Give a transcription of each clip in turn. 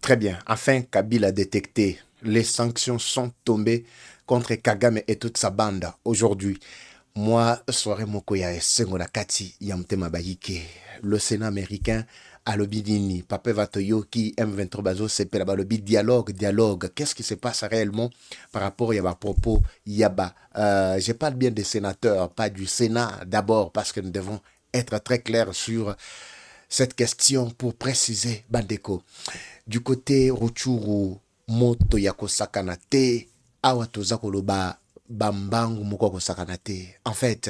Très bien. Enfin, Kabila a détecté. Les sanctions sont tombées contre Kagame et toute sa bande aujourd'hui. Moi, soirée Mokoya et Sengola Kati, Yamtema Bayike. Le Sénat américain a le bidini. Papa Vatoyo qui M23 Bazo c'est la lobby dialogue. Qu'est-ce qui se passe réellement par rapport à Yaba propos Yaba? Je parle bien des sénateurs, pas du Sénat d'abord, parce que nous devons être très clairs sur cette question pour préciser Bandeko. Du côté Ruchuru, moto yako sakanate, awa toza koloba bambangu moko sakanate. En fait,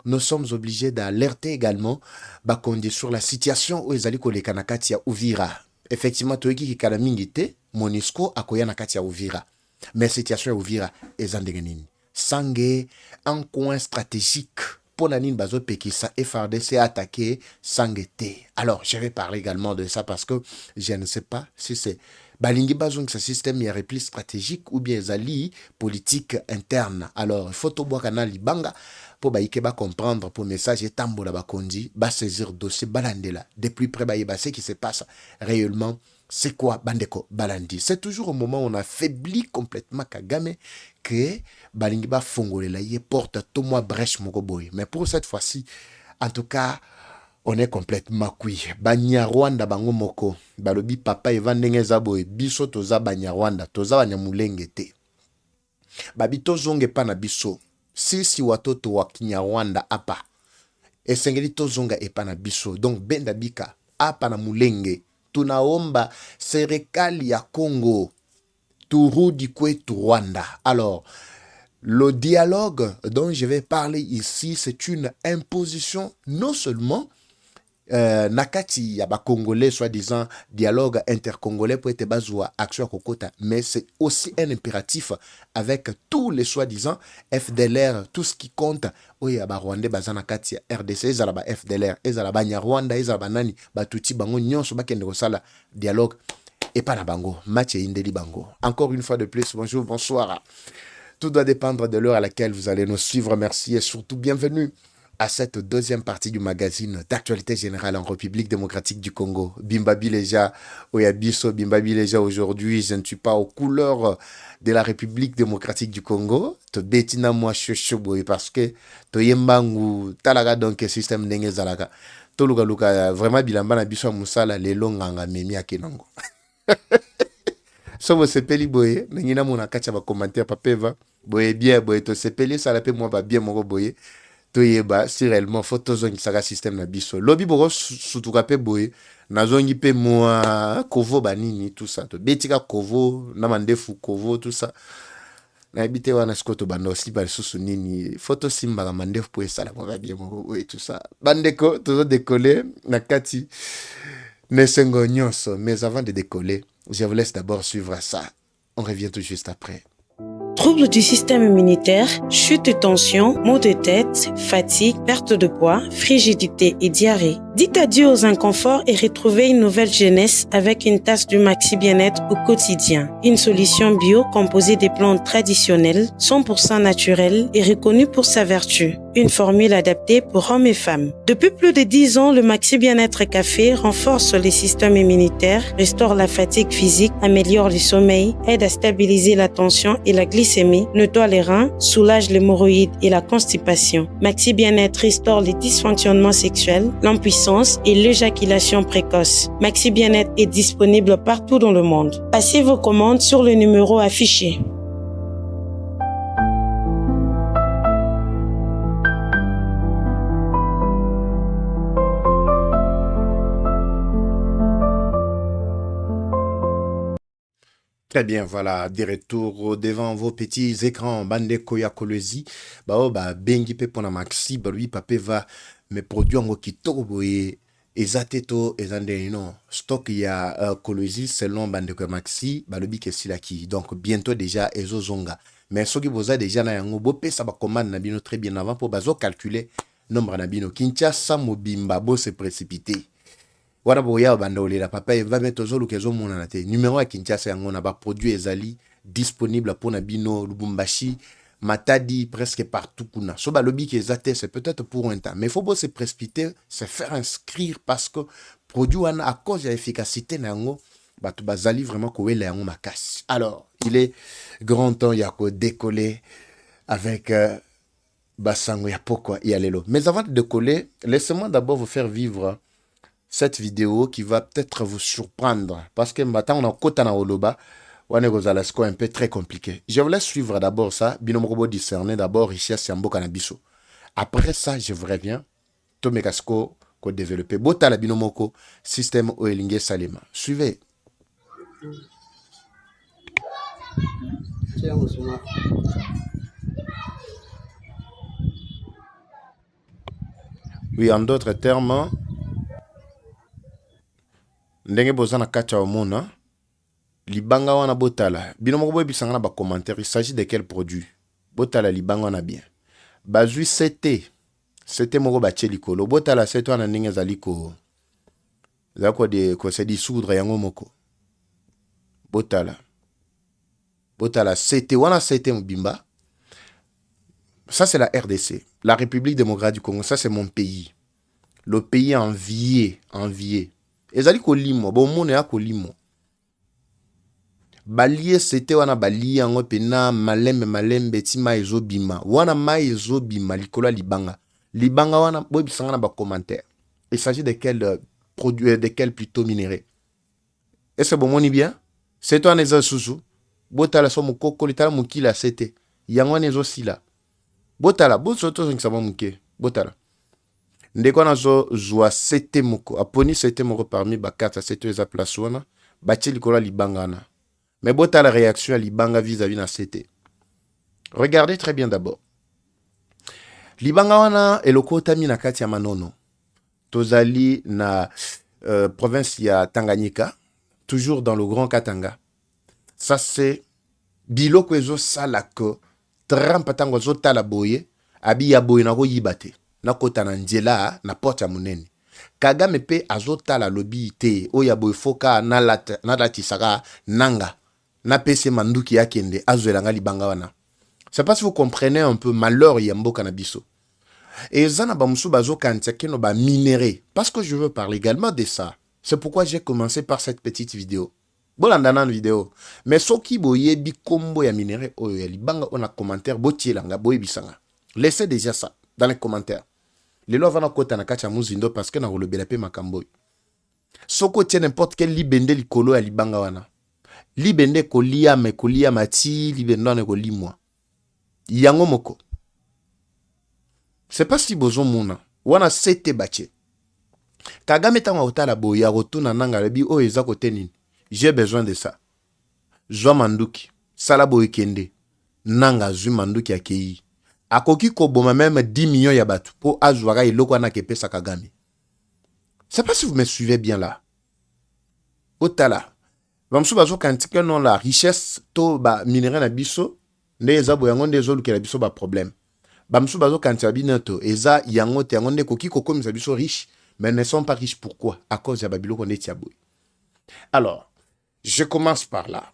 nous sommes obligés d'alerter également Bakondi sur la situation où ezali koleka na kati ya Uvira. Effectivement, toyeki kikala mingi te, Monisco akoya na kati ya Uvira. Mais situation ya Uvira ezandenge nini? Sange, un coin stratégique pour Nanine Bazo Pekisa FRDC attaqué Sanguete. Alors, je vais parler également de ça parce que je ne sais pas si c'est Balingi Bazong, ce système, il y a repli stratégique ou bien Zali politique interne. Alors, il faut tout boire canal Libanga pour Baïkeba comprendre pour message et tambola bakondi, ba saisir dossier balandela. De plus près, Baïba, ce qui se passe réellement. C'est quoi Bandeko Balandi? C'est toujours au moment où on affaiblit complètement Kagame que Balingiba Fongolela y porte tout moi brèche mokoboy. Mais pour cette fois-ci, en tout cas, on est complètement cuit. Banyarwanda bango moko. Balobi papa Evan Nengeza boy. Biso toza Banyarwanda. Toza Banyamulenge te. Babi tozonge pa na biso. Si watoto wa Kinyarwanda apa. Esengeli tozonga epa na biso. Donc benda bika. Apa na mulenge. Tunaomba serikali ya Congo turudi kwetu Rwanda. Alors, le dialogue dont je vais parler ici, c'est une imposition non seulement nakati ya ba Congolais, soi-disant dialogue intercongolais pour être bazwa action kokota, mais c'est aussi un impératif avec tous les soi-disant FDLR, tout ce qui compte. Oya ba Rwandais bazana kati ya RDC, ezala ba FDLR, ezala ba Nyarwanda, ezala ba nani, ba tuti bango nyonso bakende kosala dialogue et pas na bango, match et indeli bango. Encore une fois de plus, bonjour, bonsoir. Tout doit dépendre de l'heure à laquelle vous allez nous suivre. Merci et surtout bienvenue à cette deuxième partie du magazine d'actualité générale en République démocratique du Congo. Bimbabi Leja, Oyabiso, Bimbabi Leja, aujourd'hui, je ne suis pas aux couleurs de la République démocratique du Congo. To betina moi chochoboy parce que to yembangu talaga donc système ndenge zalaka. To luka vraiment bilamba na biso musala lelo nganga memi akenango. So vous sepeli boye, nangina mona kacha ba commentaire papeva, boye bien boye to sepeli ça la pe moi ba bien moko boye. Toyeba si réellement photozongi saka système na biso. Lobi boko sutuka pe boye, nazongi pe moi kovo banini tout ça. To betika kovo, na mandefu kovo tout ça. Na ebite wana skoto bando aussi ba susu nini, photo simba ka mandefu po esala mo ba bien moko boye tout ça. Bandeko tozo décoller na kati Nesengo nyonso, mais avant de décoller, je vous laisse d'abord suivre ça. On revient tout juste après. Troubles du système immunitaire, chute de tension, maux de tête, fatigue, perte de poids, frigidité et diarrhée. Dites adieu aux inconforts et retrouvez une nouvelle jeunesse avec une tasse du Maxi Bien-être au quotidien. Une solution bio composée des plantes traditionnelles, 100% naturelles et reconnue pour sa vertu. Une formule adaptée pour hommes et femmes. Depuis plus de 10 ans, le Maxi Bien-être Café renforce les systèmes immunitaires, restaure la fatigue physique, améliore le sommeil, aide à stabiliser la tension et la glycémie, nettoie les reins, soulage l'hémorroïde et la constipation. Maxi Bien-être restaure les dysfonctionnements sexuels, l'impuissance et l'éjaculation précoce. Maxi Bien-être est disponible partout dans le monde. Passez vos commandes sur le numéro affiché. Très bien, voilà, des retours devant vos petits écrans. Bande Koya Kolezi, bengi pe pona maxi, lui papé va me produire en kitoko boye. Ezateto, ezande non. Stock ya Kolezi selon bande Koya maxi, le ke silaki. Donc bientôt déjà ezo zonga. Mais ce qui vous a déjà na yango bopé ça ba commande na bino très bien avant pour bazo calculer nombre na bino. Kinshasa mobimba bo se précipiter. Wana boya banda olela papa va mettre zolo kezo mona na te numéro ya Kinshasa yango na ba produit ezali disponible pour na bino Lubumbashi Matadi presque partout kuna so ba lobi ke ezate c'est peut-être pour un temps mais faut pas se précipiter se faire inscrire parce que produit wana à cause de l'efficacité na yango bato bazali vraiment kowela yango makasi. Alors, il est grand temps ya ko décoller avec basango ya pokwa ya lelo. Mais avant de décoller, laissez-moi d'abord vous faire vivre cette vidéo qui va peut-être vous surprendre parce que maintenant on a kota na oloba wane gozala sko un peu très compliqué. Je vous laisse suivre d'abord ça, binomrobo discerner d'abord richesse ya mboka na biso. Après ça, je vous reviens. Tomekasko ko développer bota la binomoko système oelinge salema. Suivez. Oui, en d'autres termes, ndenge bozana kacha omona libanga wana botala binomoko boy bisanga na ba commentaire, il s'agit de quel produit? Botala libanga wana bien. Bazui c'était moko bache likolo botala c'est toi na ndenge zali ko zako de ko se dissoudre yango moko botala c'était wana c'était mbimba. Ça c'est la RDC, la République démocratique du Congo. Ça c'est mon pays, le pays envié ezali ko limo bon mona ya ko limo balie c'était wana balie yango pena malembe tima ezobima wana mai ezobima likolo libanga wana boy bisanga na ba commentaire. Il s'agit de quel produit, de quel plutôt minerai? Est-ce que bon moni bien? C'est toi neza susu botala so mukoko litala mukila c'était yango nezo sila botala bosoto so nkisaba muke botala ndeko na zo zwa c'était moko aponi c'était moko parmi ba carte c'était eza place wana bachi likolo libanga na. Mais botala réaction à libanga vis-à-vis na c'était. Regardez très bien d'abord. Libanga wana eloko tami na kati ya manono. Tozali na province ya Tanganyika, toujours dans le Grand Katanga. Ça c'est biloko ezo salako trampa tango zo tala boye abi ya boye na ko yibate na kota na nzela na porte ya munene. Kagame pe azotala lobi te o ya boye foka na lati saka nanga na pese manduki ya kende azwelanga libanga wana. C'est pas si vous comprenez un peu malheur ya mboka na biso. Et zana ba musu bazo kantiake no ba minerai parce que je veux parler également de ça. C'est pourquoi j'ai commencé par cette petite vidéo. Bolandana vidéo. Mais soki boye bi kombo ya minerai oyo ya libanga on a commentaire botielanga boye bisanga. Laissez déjà ça dans les commentaires. Les lois vont kota na kacha muzindo parce que na rolobela pe makambo. Soko tient n'importe quel libende likolo ya libanga wana. Libende kolia mati libendo ne kolimwa. Yango moko. C'est pas si bozo muna. Wana sete bache. Kagame tanga otala boya rotuna nanga lebi o eza kote nini. J'ai besoin de ça. Zwa manduki. Sala boye kende. Nanga zwi manduki akei. Akoki koboma même 10 millions ya batu po azwara iloko na kepesa Kagame. C'est pas si vous me suivez bien là. Otala. Bamsu bazo kantika non la richesse to ba minerai na biso nde eza boyango nde ezo lukela biso ba problème. Bamsu bazo kantika binato eza yango te yango nde koki kokomisa biso riche mais ne sont pas riches. Pourquoi? À cause ya babiloko nde tiaboy. Alors, je commence par là.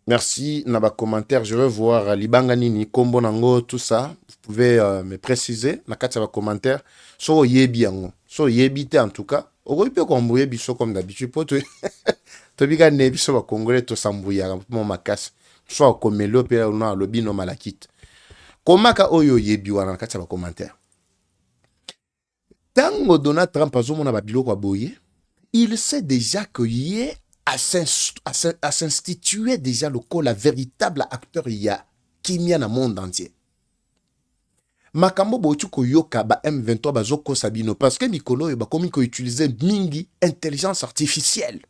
Merci Naba commentaire. Je veux voir Libanga Nini, Kombo Nango, tout ça. Vous pouvez me préciser. Nakati va commentaire. So yebi yango. So yebite en tout cas. Oro peut kombouye biso comme d'habitude. Pour toi. Tobika ne biso ba congolais to sambouya pour ma casse. Soit comme le pe na lobi no malakite. Komaka oyo yebi wana nakati va commentaire. Tango Donald Trump azomona ba biloko aboye, il sait déjà que yé à s'instituer déjà le la véritable acteur ya kimia na monde entier. Makambo bochu ko yoka ba M23 bazoko sabino parce que mikolo yo ba komi ko utiliser mingi intelligence artificielle.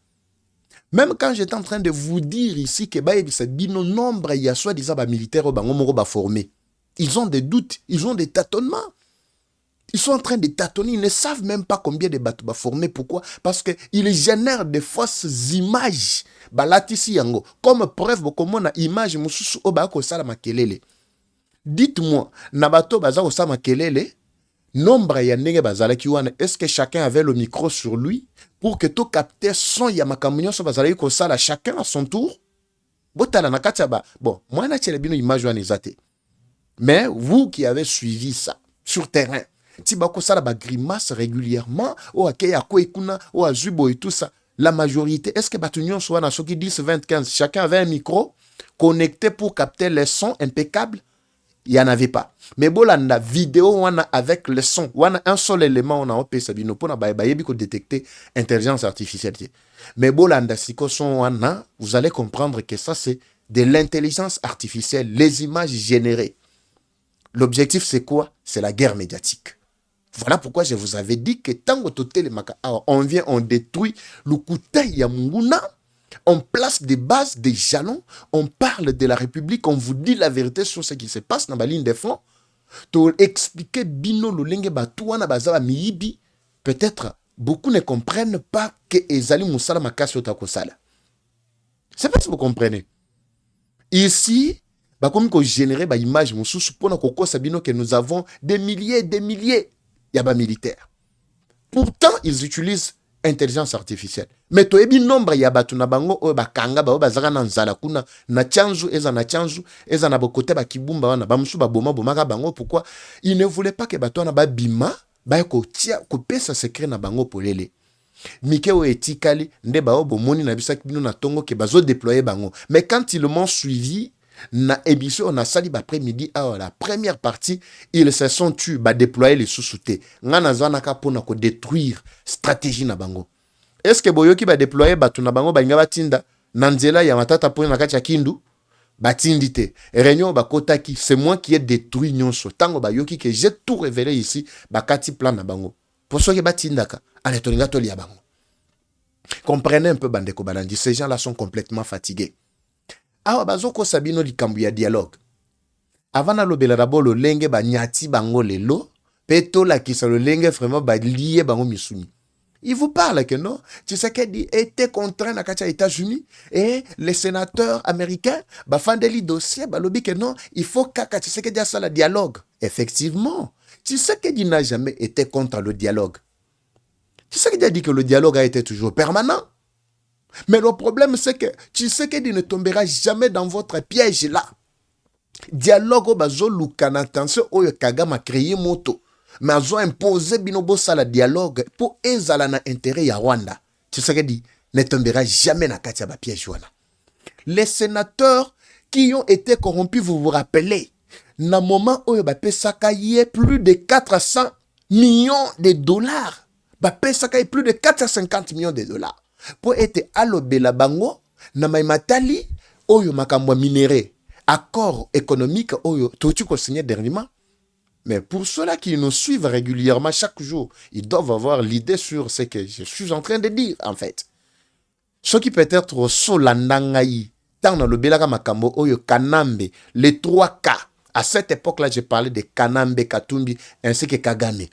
Même quand j'étais en train de vous dire ici que ba ebisa bino nombre ya soit disant ba militaires bango moko ba formé. Ils ont des doutes, ils ont des tâtonnements. Ils sont en train de tâtonner, ils ne savent même pas combien de bateaux va former. Pourquoi? Parce qu'ils génèrent des fausses images. Balatisi yango. Comme preuve, comme on a image, mususu obako sala makelele. Dites-moi, nabato baza osala makelele, nombre ya ndenge bazala ki wana, est-ce que chacun avait le micro sur lui pour que tout capteur son ya makamunyo so bazala ko sala chacun à son tour? Botala na katia ba. Bon, moi na tshele bino image wana ezate. Mais vous qui avez suivi ça sur terrain, si bako sala ba grimace régulièrement, o akeya ko ekuna, o azubo et tout ça, la majorité, est-ce que Batunion soit dans ceux qui 10, 20, 15, chacun avait un micro connecté pour capter les sons impeccables? Il n'y en avait pas. Mais bon, là, la vidéo, on a avec le son, on a un seul élément, on a opé sabino pour détecter intelligence artificielle. Mais bon, là, vous allez comprendre que ça, c'est de l'intelligence artificielle, les images générées. L'objectif, c'est quoi? C'est la guerre médiatique. Voilà pourquoi je vous avais dit que tant que on vient, on détruit le Kuta Yamunguna, on place des bases, des jalons, on parle de la République, on vous dit la vérité sur ce qui se passe dans la ligne de front. To expliquer bino lolenge batuana bazaba miibi, peut-être beaucoup ne comprennent pas que ezali musala makasi otakosala. C'est pas si vous comprenez. Ici, comme qu'on génère des images, que nous avons des milliers et des milliers de militaires. Pourtant, ils utilisent intelligence artificielle. Mais tu as nombre de batu na bango o bakanga ba bazaka na nzala kuna na chanzu eza na bokote ba kibumba wana ba musu ba boma ka bango. Pourquoi ils ne voulaient pas que batu na ba bima ba ko tia ko pesa secret na bango polele. Mikeo etikali nde ba obo moni na bisaki bino na tongo ke bazo déployer bango. Mais quand ils m'ont suivi na émission on a sali ba après-midi la première partie ils se sont tués ba déployer les sous-soutés. Ngana zana ka pona ko détruire stratégie na bango. Est-ce que boyoki ba déployer batu na bango ba inga batinda na nzela ya matata pona na kati ya kindu batindite réunion ba kotaki c'est moi qui ai détruit nyonso tango ba yoki que j'ai tout révélé ici ba kati plan na bango pour ceux qui batindaka allez tolinga tolia bango. Comprenez un peu bandeko balandi, ces gens là sont complètement fatigués. Awa bazoko sabino likambu ya dialogue avana lobela rabolo lenge ba nyati bango lelo peto la kisa le lenge vraiment ba lié bango misuni. Il vous parle que non, Tshisekedi était contraint à les États-Unis et les sénateurs américains ba fandeli dossier ba lobi que non, il faut kaka Tshisekedi a ça le dialogue. Effectivement, Tshisekedi n'a jamais été contre le dialogue. Tshisekedi a dit que le dialogue a été toujours permanent. Mais le problème, c'est que Tshisekedi ne tombera jamais dans votre piège là. Dialogue au bazo lukana attention oyo Kagame a créé moto. Mais ils ont imposé binobo sala dialogue pour ezala na intérêt ya Rwanda. Tshisekedi ne tombera jamais na katia ba piège wana. Les sénateurs qui ont été corrompus, vous vous rappelez, na moment oyo ba pesaka yé plus de 400 millions de dollars. Ba pesaka yé plus de 450 millions de dollars. Pour être alobela bango na maimatali oyo makambo minéré accord économique oyo totu ko signé dernièrement. Mais pour ceux-là qui nous suivent régulièrement chaque jour, ils doivent avoir l'idée sur ce que je suis en train de dire en fait. Ce qui peut être solandangai tant dans le belaka makambo oyo Kanambe les 3K. À cette époque-là, j'ai parlé de Kanambe, Katumbi ainsi que Kagame.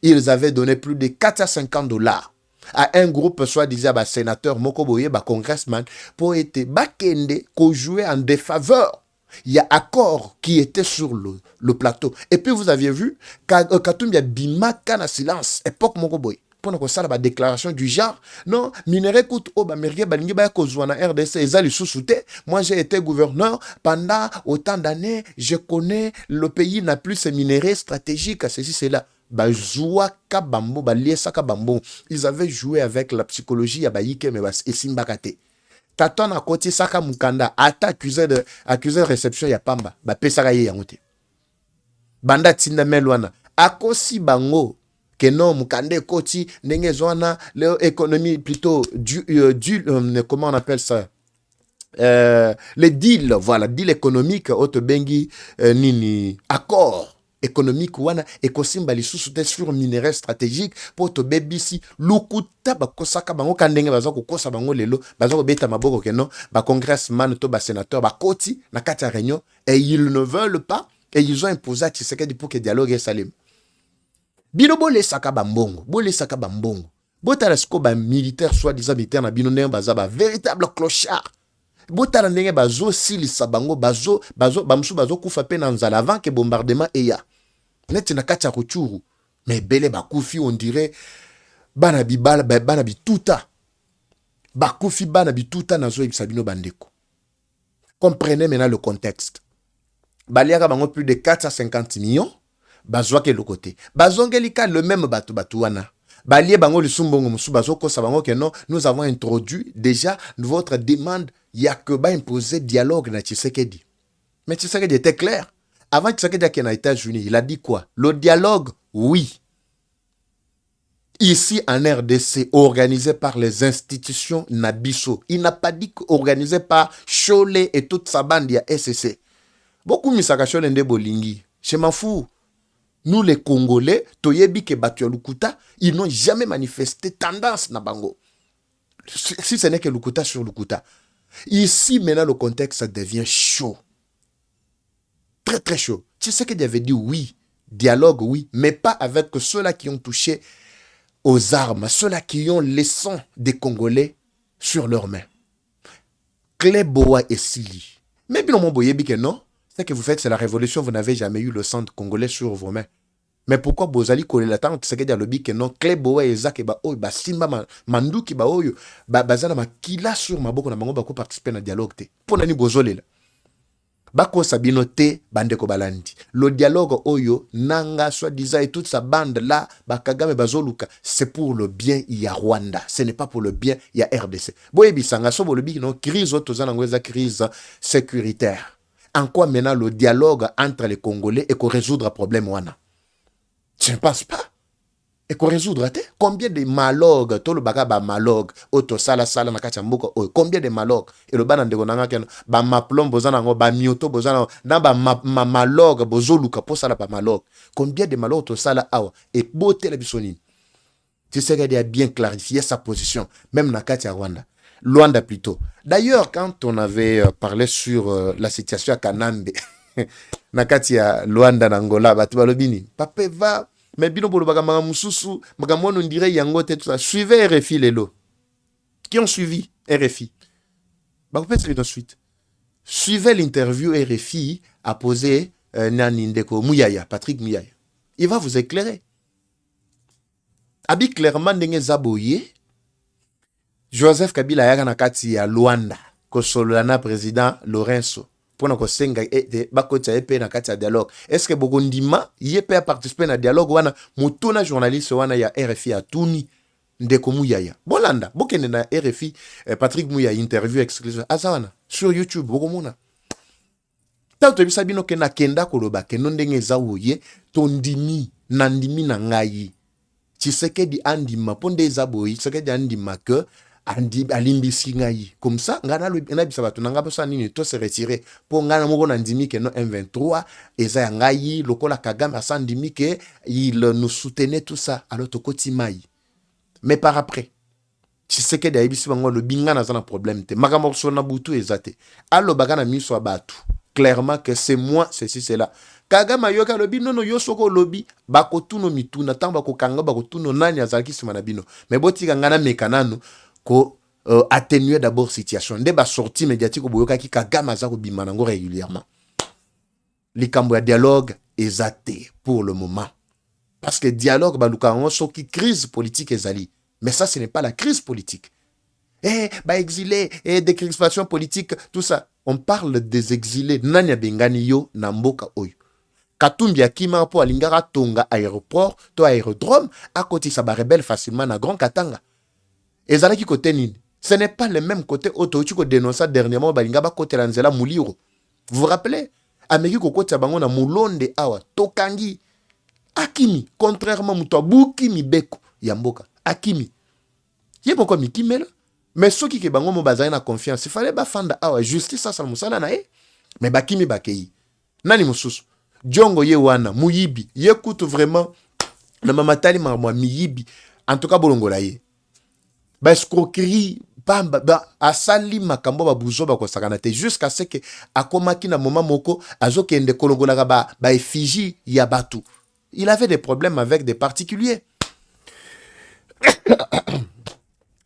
Ils avaient donné plus de 450 dollars à un groupe soi-disant sénateur Mokoboye, congressman, pour être bakende, qu'on jouait en défaveur. Il y a accord qui était sur le plateau. Et puis vous aviez vu, Katumbi a bimaka na silence, époque Mokoboye. Pour que ça, la déclaration du genre, non, minerai coûte au Bamérique, Balingi Bakozwana RDC, Ezali sous-souté. Moi, j'ai été gouverneur pendant autant d'années. Je connais le pays n'a plus ses minéraux stratégiques, ceci, cela. Ils avaient joué avec la psychologie à Baïke, mais et Simbakate. Taton a côté Saka Mukanda, ata accusé de réception ya Pamba, ba pesaka ye yangote. Banda tinda melwana, akosi bango, que non, Mukande koti, nenge zwana, l'économie plutôt, comment on appelle ça? Les deals, voilà, deal économique, Otobengi, nini, accord. Économique wana ekosimba lisusu te sur minerais stratégique pour to bebisi lukuta bakosaka bango kandenge baza kokosa bango lelo baza ko beta maboko ke non ba congressman to ba sénateur ba koti na kati ya réunion et ils ne veulent pas et ils ont imposé à Tshisekedi pour que dialogue salim bino bolé saka bambongo botala siko ba militaire soit disant militaire na bino ndenge baza ba véritable clochard. Botala ndenge bazo silisa bango bamusu bazo kufa pe na nzala avant que bombardement eya neti na kati ya Ruchuru mais bele bakufi on dirait bana bituta bakufi bana bituta nazo ebisa bino bandeko. Comprenez maintenant le contexte. Baliaka bango plus de 450 millions bazwa ke le côté bazongelika le même batu wana Balie bango lisumbongo musubazo ko sabango que non, nous avons introduit déjà votre demande, il y a que ba imposer dialogue na Tshisekedi. Mais Tshisekedi était clair. Avant Tshisekedi qui est aux États-Unis, il a dit quoi? Le dialogue, oui. Ici en RDC, organisé par les institutions Nabiso. Il n'a pas dit organisé par Cholet et toute sa bande ya SCC. Beaucoup misaka Cholet nde bolingi. Je m'en fous. Nous les Congolais, Toyebi ke Batu Lukuta, ils n'ont jamais manifesté tendance na bango. Si ce n'est que Lukuta sur Lukuta. Ici maintenant le contexte devient chaud. Très très chaud. Tu sais qu'il avait dit oui, dialogue oui, mais pas avec ceux-là qui ont touché aux armes, ceux-là qui ont les sangs des Congolais sur leurs mains. Kleboa et Sili. Mais bien, mon boyebi que non, c'est que vous faites, c'est la révolution, vous n'avez jamais eu le sang congolais sur vos mains. Mais pourquoi Bozali Kole la tante, c'est que le que non, Kleboa et Zak et ba oyo, ba simba mandu ki ba oyo, bazana ma kila sur ma boko na bango ba ko participer na dialogue te. Pour nani bozole la. Bako sabino te bandeko balandi. Le dialogue oyo nanga soi-disant et toute sa bande là bakagame bazoluka, c'est pour le bien il y a Rwanda, ce n'est pas pour le bien il y a RDC. Boyebi sanga so le bi non crise tozana ngweza crise sécuritaire. En quoi maintenant le dialogue entre les Congolais et qu'on résoudre un problème wana? Je ne pense pas. Et qu'on résoudre combien de malogues tout le bagaba malogue auto sala na kachambuko combien de malogues et le bana ndeko nanga ken ba maplom bozana ngo ba mioto bozana na ba malogue bozoluka po sala ba malogue combien de malogues auto sala awa et boté la bisoni. Tu sais qu'il a bien clarifié sa position même na katia Rwanda. Luanda plutôt. D'ailleurs, quand on avait parlé sur la situation à Kanambe, nakati ya Luanda na Angola, batu balobini, pape va, mais bino bolo bagamanga mususu, bagamono ndire yangote tout ça. Suivez RFI lelo. Qui ont suivi RFI? Bakopesi ensuite. Suivez l'interview RFI a posé Nani Ndeko Mouyaya, Patrick Mouyaya. Il va vous éclairer. Abi clairement ndenge zaboye. Joseph Kabila yaka na kati ya Luanda kosolana président Lorenzo pona ko senga ete bakoti ya EP na kati ya dialogue. Est-ce que Bogondima yepe a participer na dialogue wana mutuna journaliste wana ya RFI atuni Ndeko Mouyaya. Bolanda bokende na RFI Patrick Mouyaya interview exclusive azawana sur YouTube bokomona. Tato bisa bino ke na kenda koloba ke ndenge zawoye tondimi nandimi na ngai. Tshisekedi andima ponde zaboyi Tshisekedi andima que andi alimbisi ngai comme ça ngana lo na bisa batu nanga bosa nini to se retirer pour ngana moko na ndimi que no M23 eza ya ngai lokola Kagame asandimi que il nous soutenait tout ça alors to kotimai mais par après Tshisekedi ayibisi bango lo binga na zana problème te makambo so na butu ezate allo bagana miso abatu clairement que c'est moi ceci c'est là Kagame yoka lobi nono yosoko lobi bakotuno mituna tamba ko kanga bakotuno nani azalaki sima na bino mais botika ngana mekanano ko atténuer d'abord situation nde ba sortie médiatique boyoka ki Kagame azako bimana ngo régulièrement likambo ya dialogue ezate pour le moment parce que dialogue baluka ngo soki crise politique ezali mais ça ce n'est pas la crise politique ba exilé décrispation politique tout ça on parle des exilés nani bengani yo na mboka oyo Katumbi akima po alingara tonga aéroport to aérodrome à côté ça ba rebelle facilement na Grand Katanga. Ezalaki côté nini? Ce n'est pas le même côté auto tu ko dénoncer dernièrement balinga ba côté lanzela muliro. Vous vous rappelez? Ameki ko côté bango na mulonde awa tokangi akimi contrairement muto buki mibeko ya mboka akimi. Yeboko mikimela mais soki ke bango mo bazali na confiance il fallait ba fanda awa justice ça musala na mais bakimi bakei. Nani mususu? Djongo ye wana muyibi ye kutu vraiment na mamatali marmwa miyibi en tout cas bolongola ye ba escroquerie bamba ba asali makambo ba buzo ba kosakana te jusqu'à ce que akomaki na moment moko azokende kolongola ba effigie ya batu. Il avait des problèmes avec des particuliers.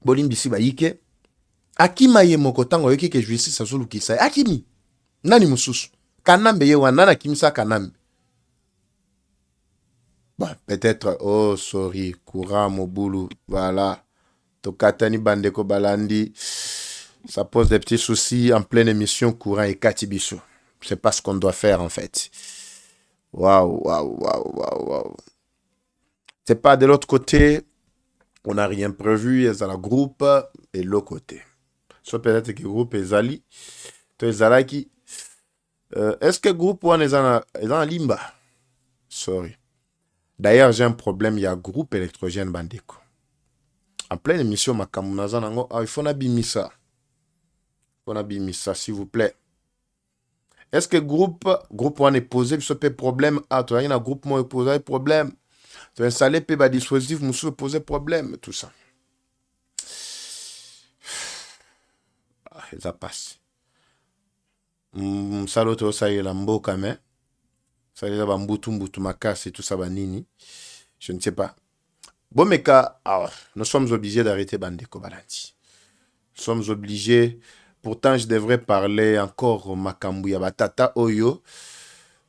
Bolim bisi ba yike akima ye moko tango yoki ke justice azulu kisa akimi nani mususu Kanambe ye wana kimisa Kanambe. Bon, peut-être, oh, sorry, courant, mobulu, voilà. Tokatani bandeko balandi. Ça pose des petits soucis en pleine émission courant et katibiso. C'est pas ce qu'on doit faire, en fait. Waouh. C'est pas de l'autre côté. on n'a rien prévu, ils ont le groupe et l'autre côté. Soit peut-être que le groupe est Zali, toi Zalaki. Est-ce que le groupe est dans Limba? Sorry. D'ailleurs, j'ai un problème, il y a un groupe électrogène Bandeko. En pleine émission, il faut n'abimisa. Il faut n'abimisa, s'il vous plaît. Est-ce que groupe on est posé, ce problème? Ah, tu as un groupe moi posé problème. Tu as installé un dispositif, nous poser problème, tout ça. Ah, ça passe. Saloto ça y est la mboka mais ça y est la mbutu makasi tout ça banini. Je ne sais pas. Bon mais nous sommes obligés d'arrêter Bandeko Balandi. Nous sommes obligés. Pourtant, je devrais parler encore Makambu ya batata oyo.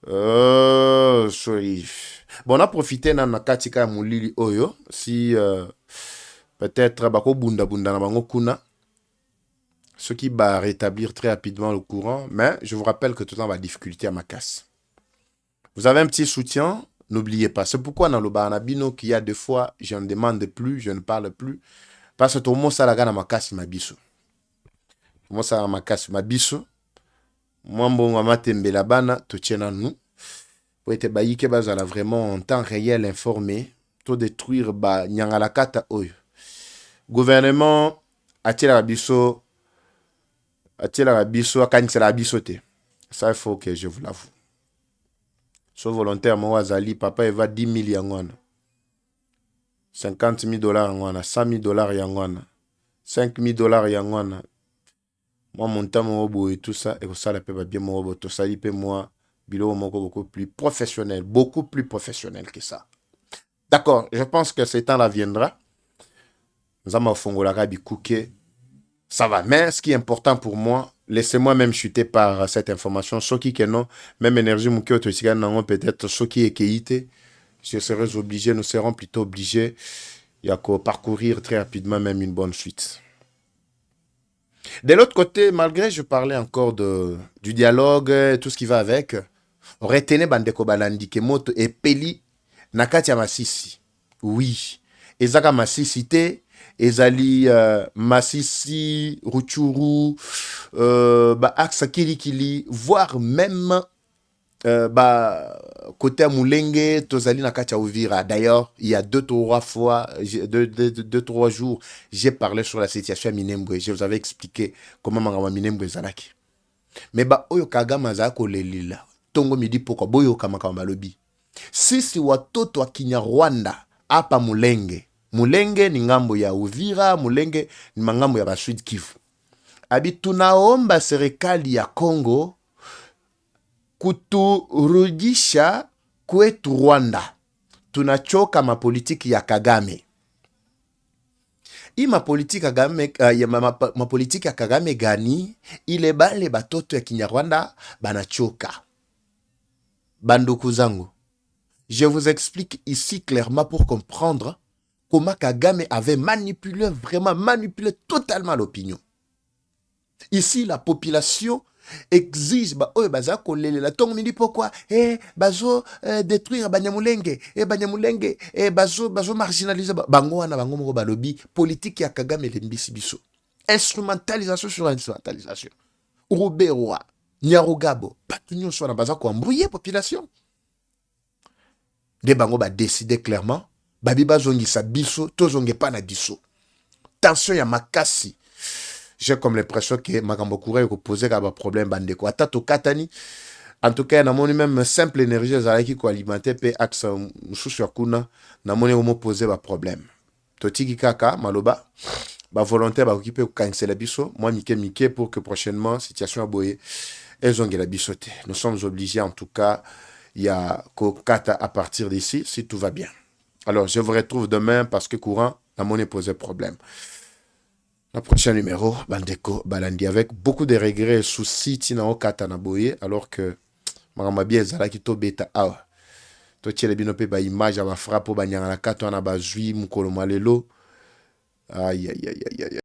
Sorry. Bon, on a profité na nakatika mulili oyo. Si peut-être bako bunda na bango kuna. Ce qui va rétablir très rapidement le courant. Mais je vous rappelle que tout le temps va difficulté à ma casse. Vous avez un petit soutien. N'oubliez pas. C'est pourquoi dans le Baranabino qu'il y a des fois, je ne demande plus, je ne parle plus. Parce que tout le monde ça la gana ma casse ma biso. Moi ça ma casse ma biso. Moi bon ma tembela bana to tiena nous. Pour être baïke bazala vraiment en temps réel informé, tout détruire ba nyangala kata oyo. Gouvernement a-t-il la biso akanisela la biso te. Ça il faut que je vous l'avoue. So volontairement wazali papa il va 10 000 yangwana. 50 000 dollars yangwana, 100 000 dollars yangwana, 5 000 dollars yangwana. Moi mon temps mon obo et tout ça et ça la peut bien mon obo to sali pe moi bilo beaucoup plus professionnel que ça. D'accord, je pense que ce temps là viendra. Nous allons fongola rabi kouke. Ça va, mais ce qui est important pour moi, laissez-moi même chuter par cette information. Ce qui est non, même énergie mouké autosigan non peut-être ce qui est kéité. Je serai obligé, nous serons plutôt obligés il y a qu'à parcourir très rapidement même une bonne suite. De l'autre côté, malgré je parlais encore du dialogue, tout ce qui va avec, retenez Bandeko Balandi ke moto et peli nakati ya Masisi. Oui, ezaka Masisi te. Ezali Masisi, Ruchuru, Aksa Kilikili, voire même côté Moulenge, Tozali Nakacha Uvira. D'ailleurs, il y a 2-3 jours, j'ai parlé sur la situation à Minembwe. Je vous avais expliqué comment Mangama Minembwe Zalaki. Mais Oyo Kagama Zako Lelila, Tongo Midi Poko, Boyo Kamakamba Lobi. Sisi watoto wa Kinyarwanda, apa Mulenge. Mulenge ni ngambo ya Uvira, Mulenge ni mangambo ya Basud Kivu. Abi tunaomba serikali ya Kongo kuturudisha kwetu Rwanda. Tunachoka mapolitiki ya Kagame. Mapolitiki ya Kagame gani ile bale batoto ya Kinyarwanda banachoka. Banduku zangu, je vous explique ici clairement pour comprendre comment Kagame avait vraiment manipulé totalement l'opinion. Ici, la population exige, pourquoi, bazo détruire Banyamulenge, Banyamulenge, bazo marginaliser, bango moko balobi, politique ya Kagame lembisi biso. Instrumentalisation sur instrumentalisation. Uruberwa, Nyarugabo, patunyo so na bazako embrouiller population. De bango ba décider clairement babi bazongisa biso tozonge pa na biso. Tension ya makasi. J'ai comme l'impression que makambo kure ko poser ka ba problème bandeko atato katani. En tout cas na moni même simple énergie ezalaki ko alimenter pe axe mususu ya kuna na moni omo poser ba problème. Totiki kaka maloba ba volontaire ba occupé ko cancela biso moi mike pour que prochainement situation aboye ezongela biso te. Nous sommes obligés en tout cas il y a Kokata à partir d'ici si tout va bien. Alors, je vous retrouve demain parce que courant, la monnaie posait problème. Le prochain numéro, Bandeko Balandi, avec beaucoup de regrets et soucis, Tinao Katanaboye, alors que Maramabie Zala qui beta awa. To tiele binope ba image à ma frappe, ba nyangana kato na ba zui mukolo malelo. Aïe, aïe, aïe, aïe, aïe.